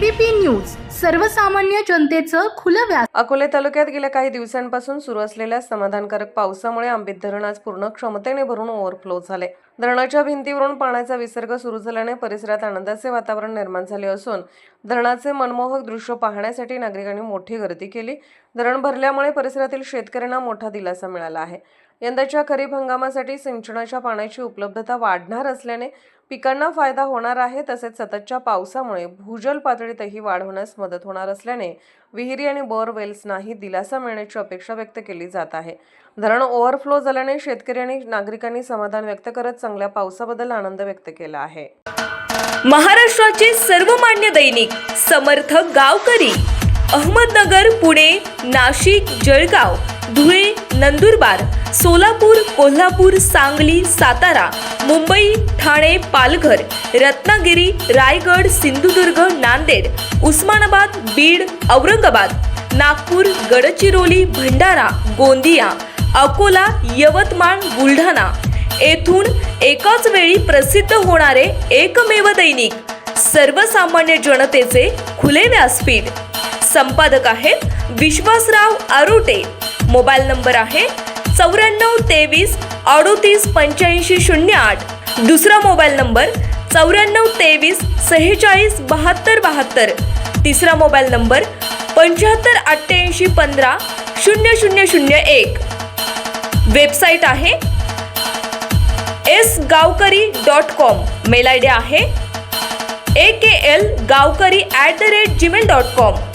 ABP news सर्वसामान्य जनतेचं खुलं व्यास। अकोले तालुक्यात गेल्या काही दिवसांपासून सुरू असलेल्या समाधानकारक पावसामुळे आंबीत धरण आज पूर्ण क्षमतेने भरून ओव्हरफ्लो झाले। धरणाच्या भिंतीवरून पाण्याचा विसर्ग सुरू झाल्याने परिसरात आनंदाचे वातावरण निर्माण झाले असून धरणाचे मनमोहक दृश्य पाहण्यासाठी नागरिकांनी मोठी गर्दी केली। धरण भरल्यामुळे परिसरातील शेतकऱ्यांना मोठा दिलासा मिळाला आहे। यंदाच्या खरीप हंगामासाठी सिंचनाच्या पाण्याची उपलब्धता वाढणार असल्याने पिकांना फायदा होणार आहे। तसेच सततच्या पावसामुळे भूजल पातळीतही वाढ होण्यास मदत होणार असल्याने विहिरी आणि बोअरवेल्सनाही दिलासा मिळण्याची अपेक्षा व्यक्त केली जात आहे। धरण ओव्हरफ्लो झाल्याने शेतकरी आणि नागरिकांनी समाधान व्यक्त करत चांगल्या पावसाबद्दल आनंद व्यक्त केला आहे। महाराष्ट्राचे सर्वमान्य दैनिक समर्थ गावकरी अहमदनगर, पुणे, नाशिक, जळगाव, धुळे, नंदुरबार, सोलापूर, कोल्हापूर, सांगली, सातारा, मुंबई, ठाणे, पालघर, रत्नागिरी, रायगड, सिंधुदुर्ग, नांदेड, उस्मानाबाद, बीड, औरंगाबाद, नागपूर, गडचिरोली, भंडारा, गोंदिया, अकोला, यवतमाळ, बुलढाणा येथून एकाच वेळी प्रसिद्ध होणारे एकमेव दैनिक सर्वसामान्य जनतेचे खुले व्यासपीठ। संपादक आहेत विश्वासराव आरोटे। मोबाईल नंबर आहे 94 23 38 08। दुसरा मोबाईल नंबर 94 23 46 72 72। तिसरा मोबाईल नंबर 75 88 15 0001। वेबसाईट आहे sgavkari.com। मेल आयडी आहे aklgavkari@gmail.com।